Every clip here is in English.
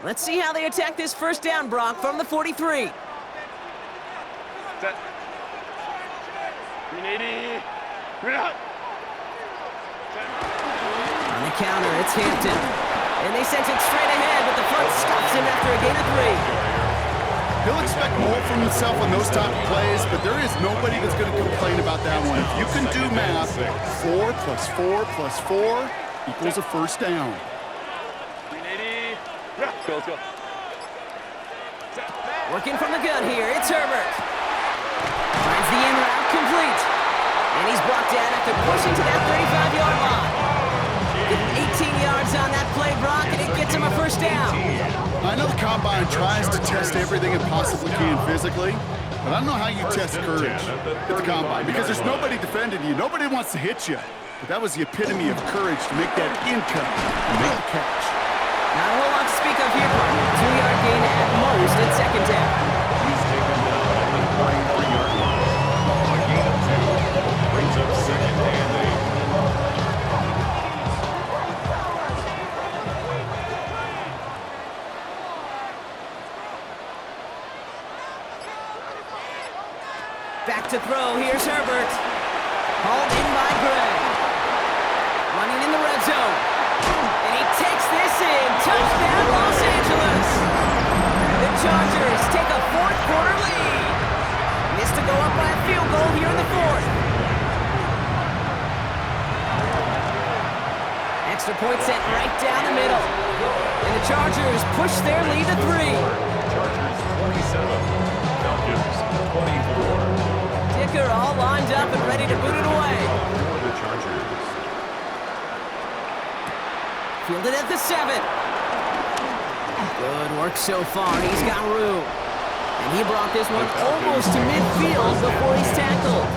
Let's see how they attack this first down, Brock, from the 43. Set. 380. Bring it out. On the counter, it's Hampton. And they sent it straight ahead, but the front stops him after a gain of 3. He'll expect more from himself on those type of plays, but there is nobody that's going to complain about that one. If you can do math, 4 plus 4 plus 4 equals a first down. 380. Yeah, let's go. Working from the gun here, it's Herbert. Finds the in route complete. And he's brought down after pushing to that 35-yard line. Getting 18 yards on that play, Brock, and it gets him a first down. I know the Combine tries to test everything it possibly can physically, but I don't know how you test courage at the Combine because there's nobody defending you. Nobody wants to hit you. But that was the epitome of courage to make that in-cut and make the catch. Not a whole lot to speak of here, partner. 2-yard gain at most at second down. He's taken down at the 43-yard line. A gain of 2 brings up second and 8. Back to throw. Here's Herbert. Hauled in by Gray. Running in the red zone. And he takes this in. Touchdown, Los Angeles. The Chargers take a fourth-quarter lead. Missed to go up by a field goal here in the fourth. Extra point sent right down the middle. And the Chargers push their lead to 3. Chargers 27, Falcons 24. Dicker all lined up and ready to boot it away. For the Chargers. Fielded at the 7. Good work so far. He's got room. And he brought this one almost to midfield before he's tackled.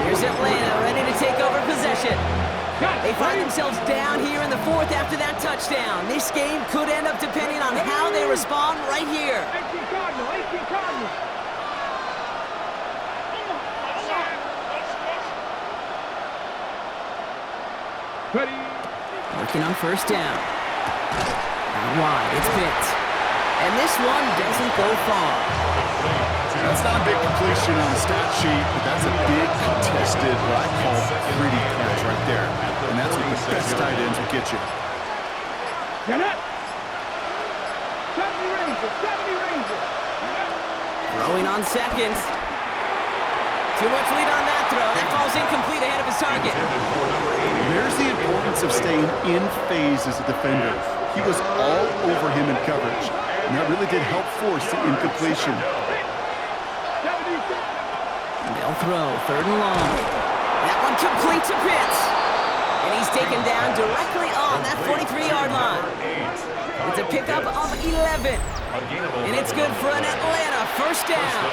Here's Atlanta ready to take over possession. They find themselves down here in the fourth after that touchdown. This game could end up depending on how they respond right here. 18 Cardinal. Ready. Working on first down. Out wide, it's Pitts. And this one doesn't go far. That's not a big completion on the stat sheet, but that's a big contested, what I call pretty catch right there. And that's what the best tight ends will get you. Get it. 70 Rangers. Throwing on seconds. Too much lead on that throw. That falls incomplete ahead of his target. There's the importance of staying in phase as a defender. He was all over him in coverage, and that really did help force the incompletion. They'll throw, third and long. That one complete to Pitts. And he's taken down directly on that 43-yard line. It's a pickup of 11. And it's good for an Atlanta first down.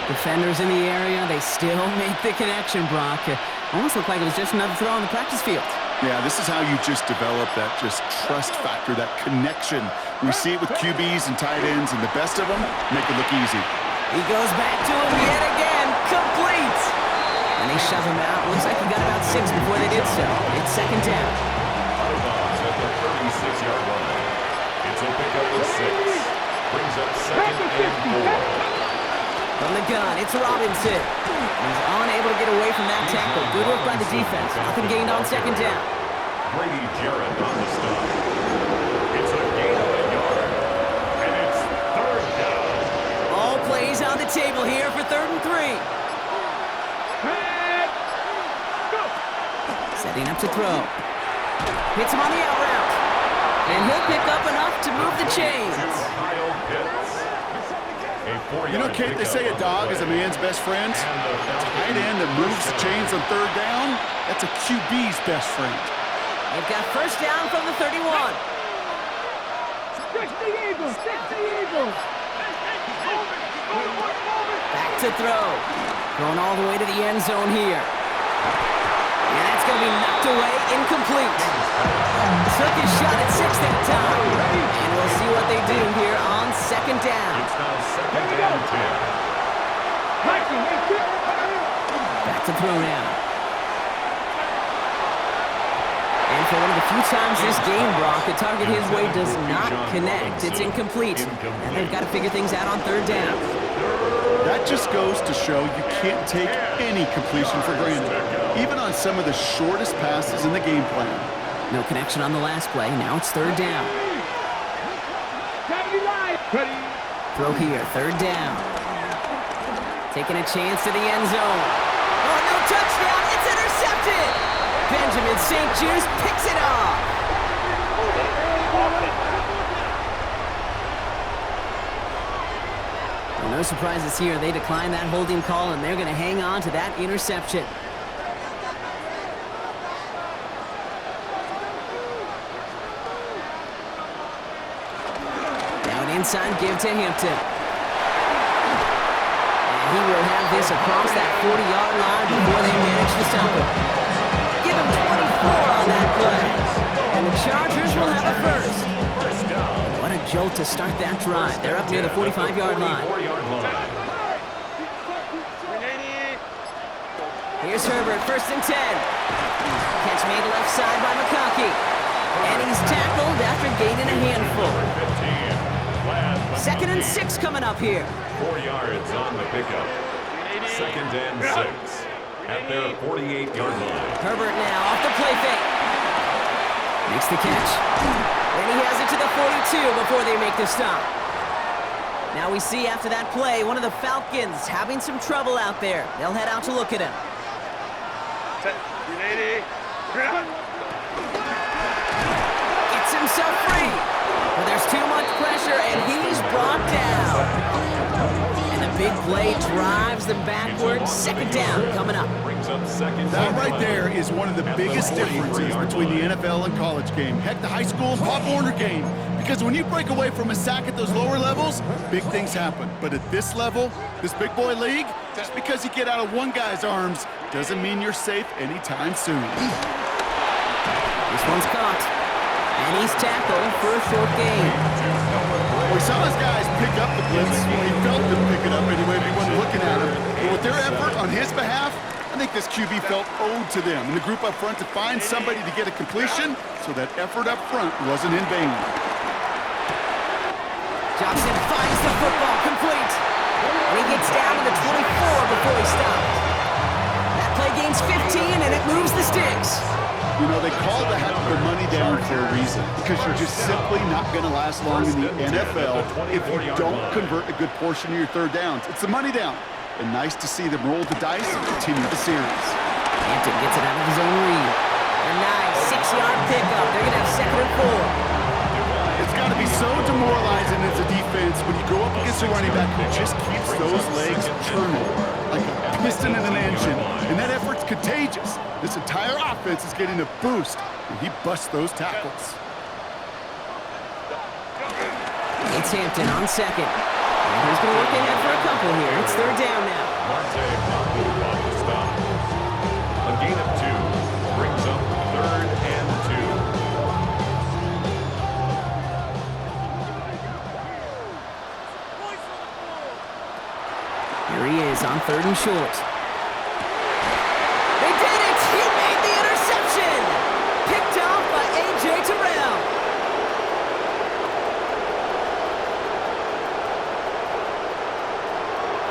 Defenders in the area, they still make the connection, Brock. Almost looked like it was just another throw on the practice field. Yeah, this is how you just develop that just trust factor, that connection. We see it with QBs and tight ends, and the best of them make it look easy. He goes back to him yet again, complete. And they shove him out. Looks like he got about 6 before they did so. It's second down. Out of bounds at the 36-yard line. It's a pickup of 6. Brings up second and 4. From the gun, it's Robinson. He's unable to get away from that tackle. Good work by the defense. Nothing gained on second down. Brady Jarrett on the stop. It's a gain of a yard. And it's third down. All plays on the table here for 3rd and 3. Setting up to throw. Hits him on the out route. And he'll pick up enough to move the chains. You know, Kate, they say a dog is a man's best friend. A tight end that moves the chains on third down, that's a QB's best friend. They've got first down from the 31. Stick the Eagles. Back to throw. Going all the way to the end zone here. And that's going to be knocked away, incomplete. Took his shot at 6 that time. And we'll see what they do here on second down. It's now second down 10. Back to throw now. And for one of the few times this game, Brock, the target his way does not connect. It's incomplete. And they've got to figure things out on third down. That just goes to show you can't take any completion for granted, even on some of the shortest passes in the game plan. No connection on the last play. Now it's third down. Throw here, third down. Taking a chance to the end zone. Oh, no touchdown. It's intercepted. Benjamin St. Juice picks it off. Well, no surprises here. They decline that holding call, and they're going to hang on to that interception. Now an inside give to Hampton. And he will have this across that 40-yard line before they manage to stop him. Give him 24 on that play. And the Chargers will have a first. What a jolt to start that drive. They're up near the 45-yard line. Here's Herbert, first and 10. Catch made left side by McConkey. And he's tackled after gaining a handful. 2nd and 6 coming up here. 4 yards on the pickup. 2nd and 6 at their 48-yard line. Herbert now off the play fake. Makes the catch. And he has it to the 42 before they make the stop. Now we see after that play, one of the Falcons having some trouble out there. They'll head out to look at him. Gets himself free. But there's too much pressure, and he's brought down. And the big play drives them backwards. 2nd down coming up. That right there is one of the biggest differences between the NFL and college game. Heck, the high school and Pop Warner game. Because when you break away from a sack at those lower levels, big things happen. But at this level, this big boy league, just because you get out of one guy's arms doesn't mean you're safe anytime soon. This one's caught. And he's tackled for a short gain. We saw his guys pick up the blitz. Well, he felt them pick it up anyway if he wasn't looking at him. But with their effort on his behalf, I think this QB felt owed to them and the group up front to find somebody to get a completion so that effort up front wasn't in vain. Johnson finds the football complete. And he gets down to the 24 before he stopped. That play gains 15 and it moves the sticks. You know, they call that the money down for a reason, because you're just simply not going to last long in the NFL if you don't convert a good portion of your third downs. It's the money down. And nice to see them roll the dice and continue the series. Hampton gets it out of his own read. A nice 6-yard pickup. They're going to have 2nd and 4. It's got to be so demoralizing as a defense when you go up against a running back who just keeps those legs churning like a piston in an engine. And that effort's contagious. This entire offense is getting a boost when he busts those tackles. It's Hampton on 2nd. And he's going to work ahead for a couple here. It's 3rd down now. On the stop. A gain of 2 brings up 3rd and 2. Here he is on 3rd and short. They did it! He made the interception! Picked off by A.J. Terrell.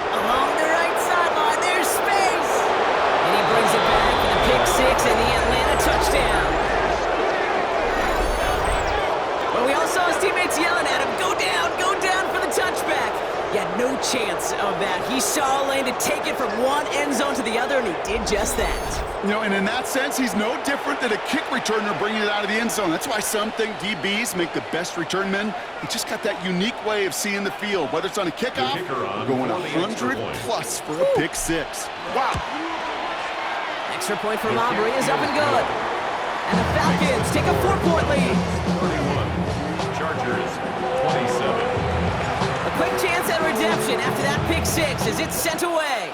Along the right sideline, there's space! And he brings it back for the pick 6 and the Atlanta touchdown. But we all saw his teammates yelling at him, go down for the touchback. He had no chance of that. He saw a lane to take it from one end zone to the other, and he did just that. You know, and in that sense, he's no different than a kick returner bringing it out of the end zone. That's why some think DBs make the best return men. He just got that unique way of seeing the field, whether it's on a kickoff or going 100+ for a pick 6. Wow. Extra point for Aubrey is up and good. And the Falcons take a 4-point lead. 31. Chargers 27. A quick chance at redemption after that pick 6 as it's sent away.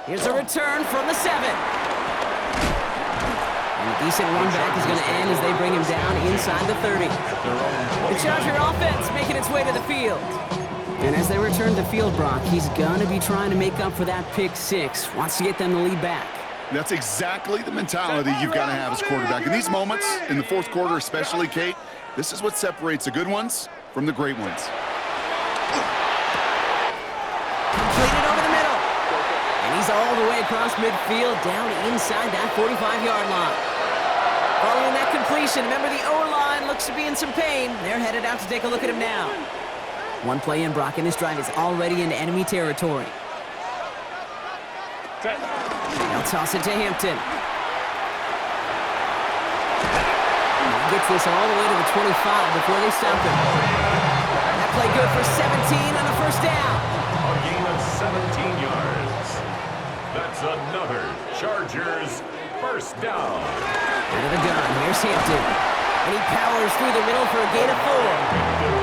Here's a return from the 7. And a decent run back is going to end as they bring him down inside the 30. The Charger offense making its way to the field. And as they return to field, Brock, he's going to be trying to make up for that pick 6. Wants to get them the lead back. That's exactly the mentality you've got to have as quarterback. In these moments, in the fourth quarter especially, Kate, this is what separates the good ones from the great ones. Completed over the middle. And he's all the way across midfield, down inside that 45-yard line. Following that completion, remember the O-line looks to be in some pain. They're headed out to take a look at him now. One play in, Brock, and this drive is already in enemy territory. They'll toss it to Hampton. He gets this all the way to the 25 before they stop him. That play good for 17 on the first down. A gain of 17 yards. That's another Chargers first down. Out of the gun, here's Hampton. And he powers through the middle for a gain of 4.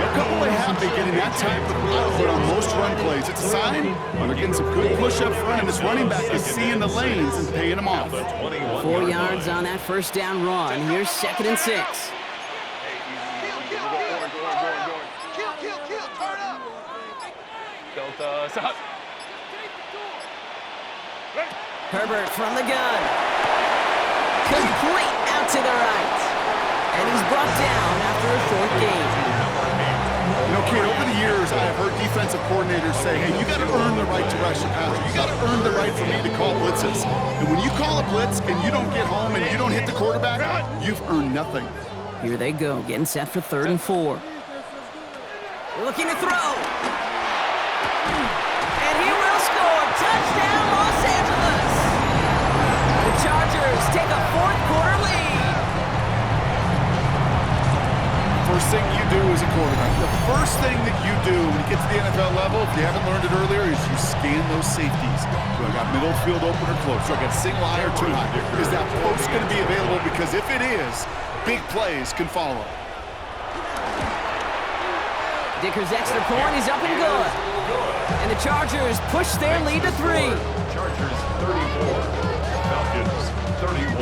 A couple of happy getting that type of output on most run plays. It's a sign they're getting some good push up front, and this running back is seeing the lanes and paying them off. 4 yards on that first down run. Here's 2nd and 6. Delta, stop. Herbert from the gun. Complete out to the right. And he's brought down after a short gain. You know, Kate, over the years, I've heard defensive coordinators say, hey, you got to earn the right to rush the passer. You got to earn the right for me to call blitzes. And when you call a blitz and you don't get home and you don't hit the quarterback, you've earned nothing. Here they go, getting set for 3rd and 4. Looking to throw. And he will score. Touchdown, Los Angeles. The Chargers take a fourth quarter lead. First thing you do as a quarterback, the first thing that you do when you get to the NFL level, if you haven't learned it earlier, is you scan those safeties. Do I got middle field open or close? Do I got single high or too high? Is that post going to be available? Because if it is, big plays can follow. Dicker's extra point is up and good. And the Chargers push their lead to 3. Chargers 34, Falcons 31.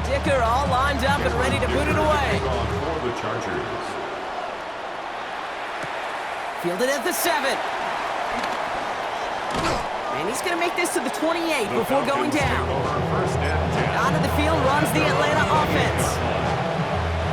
Dicker all lined up and ready to boot it away. For the Chargers. Fielded at the 7. And he's going to make this to the 28 before going down. Out of the field runs the Atlanta offense.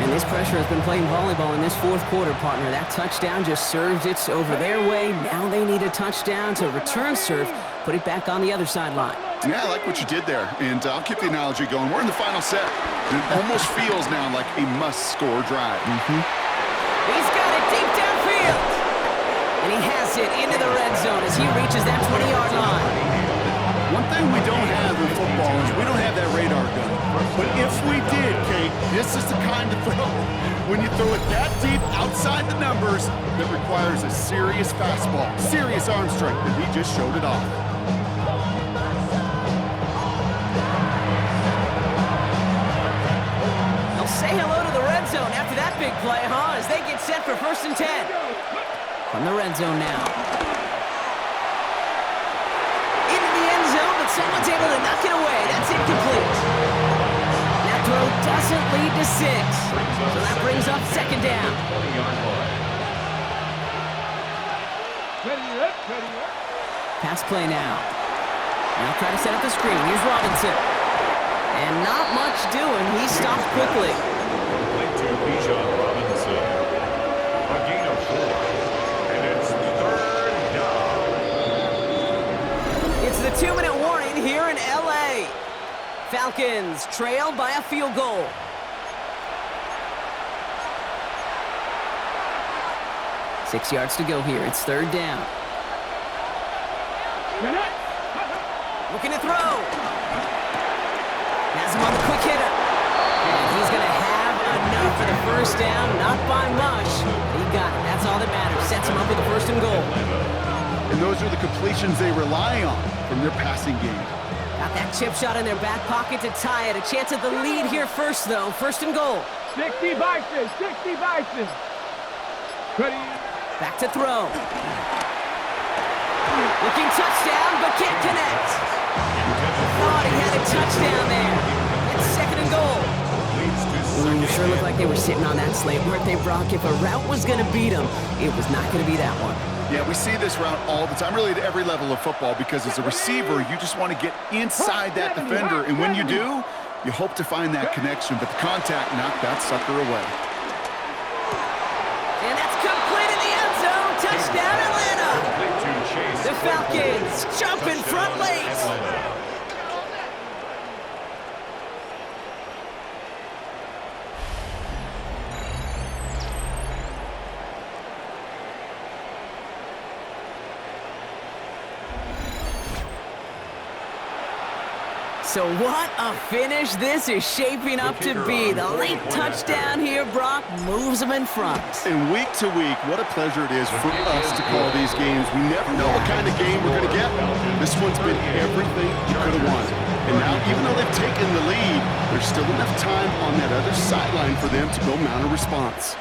And this pressure has been playing volleyball in this fourth quarter, partner. That touchdown just served it over their way. Now they need a touchdown to return serve, put it back on the other sideline. Yeah, I like what you did there, and I'll keep the analogy going. We're in the final set. It almost feels now like a must-score drive. He's got it deep downfield. And he has it into the red zone as he reaches that 20-yard line. One thing we don't have in football is we don't have that radar gun. But if we did, Kate, this is the kind of throw, when you throw it that deep outside the numbers, that requires a serious fastball, serious arm strength, and he just showed it off. Say hello to the red zone after that big play, huh? As they get set for 1st and 10. From the red zone now. Into the end zone, but someone's able to knock it away. That's incomplete. That throw doesn't lead to 6. So that brings up 2nd down. Pass play now. Now try to set up the screen. Here's Robinson. And not much doing. He stopped quickly. Play to Bijan Robinson. A gain of 4. And it's 3rd down. It's the 2-minute warning here in L.A. Falcons trail by a field goal. Six yards to go here. It's 3rd down. Looking to throw. Has him on the quick hitter. And he's going to have enough for the first down. Not by much. He got it. That's all that matters. Sets him up with a 1st and goal. And those are the completions they rely on from their passing game. Got that chip shot in their back pocket to tie it. A chance at the lead here first, though. 1st and goal. 60 Bison, 60 Bison. Ready. Back to throw. Looking touchdown, but can't connect. Thought he had a touchdown there. It's 2nd and goal. Leads to 2nd It sure looked like they were sitting on that slate, weren't they, Brock? If a route was going to beat them, it was not going to be that one. Yeah, we see this route all the time, really at every level of football, because as a receiver, you just want to get inside that defender, and when you do, you hope to find that connection, but the contact knocked that sucker away. And that's complete in the end zone. Touchdown, Atlanta! The Falcons jumping front late. So what a finish this is shaping up to be. The late touchdown here, Brock, moves them in front. And week to week, what a pleasure it is for us to call these games. We never know what kind of game we're going to get. This one's been everything you could have wanted. And now, even though they've taken the lead, there's still enough time on that other sideline for them to go mount a response.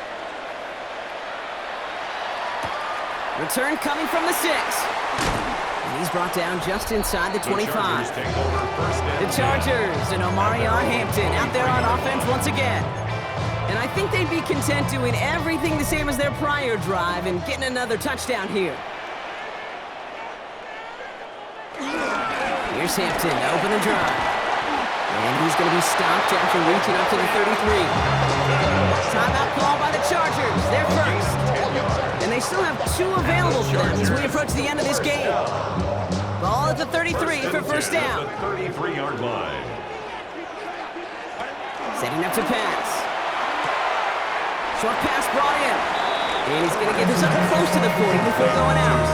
Return coming from the 6. He's brought down just inside the 25. The Chargers and Omari R. Hampton out there on offense once again. And I think they'd be content doing everything the same as their prior drive and getting another touchdown here. Here's Hampton to open the drive. And he's going to be stopped after reaching up to the 33. Timeout call by the Chargers. They're first. And they still have 2 available for them as we approach the end of this game. Ball at the 33 for first down. 33-yard line. Setting up to pass. Short pass brought in. And he's going to get this up close to the 40 before going out.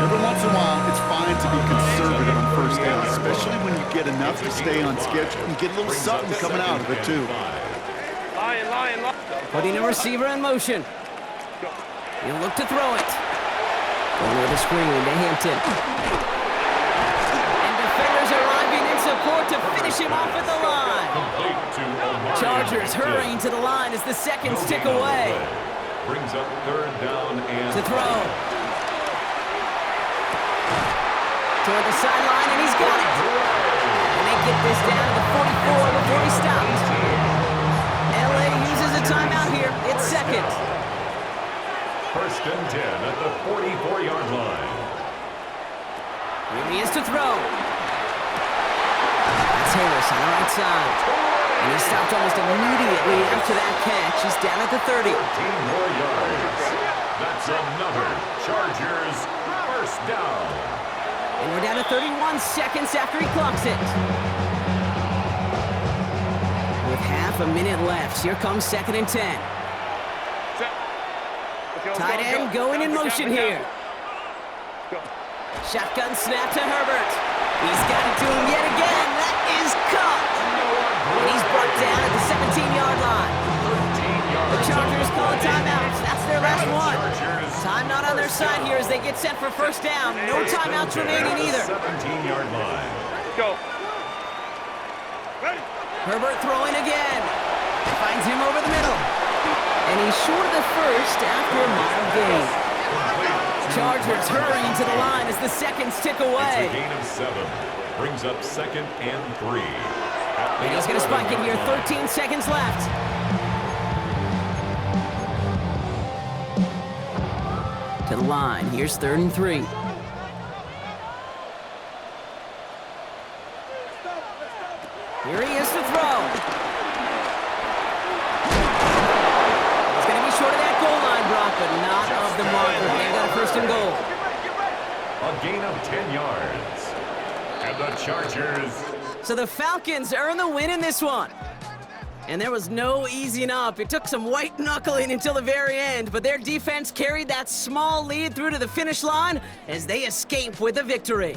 Every once in a while, it's fine to be conservative on first down, especially when you get enough to stay on schedule and get a little something coming out of it, too. Lion. Putting a receiver in motion. He'll look to throw it. Going with a screen to Hampton. And defenders arriving in support to finish him off at the line. Chargers hurrying to the line as the seconds tick away. Brings up third down and To throw. Toward the sideline, and he's got it. And they get this down to the 44 before he stopped. LA uses a timeout here. It's second. First and 10 at the 44-yard line. Here he is to throw. That's Harris on the right side. And he stopped almost immediately after that catch. He's down at the 30. 13 more yards. That's another Chargers first down. And we're down to 31 seconds after he clocks it. With half a minute left, here comes second and 10. Tight end going in motion here. Shotgun snap to Herbert. He's got it to him yet again. That is caught. And he's brought down at the 17-yard line. The Chargers call a timeout. That's their last one. Time not on their side here as they get set for first down. No timeouts remaining either. 17-yard line. Go. Herbert throwing again. Finds him over the middle. And he's short of the first after a mile gain. Chargers hurrying to the line as the seconds tick away. It's a gain of 7. Brings up second and 3. And he's going to spike it here. 13 seconds left. To the line. Here's third and 3. Here he is to throw. He's going to be short of that goal line, Brock, but not of the marker. They've got a first and goal. A gain of 10 yards. And the Chargers. So the Falcons earn the win in this one. And there was no easing up. It took some white knuckling until the very end, but their defense carried that small lead through to the finish line as they escape with a victory.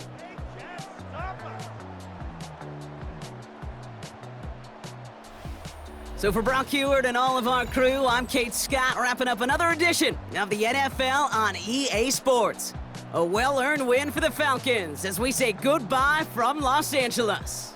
So for Brock Heward and all of our crew, I'm Kate Scott, wrapping up another edition of the NFL on EA Sports. A well-earned win for the Falcons as we say goodbye from Los Angeles.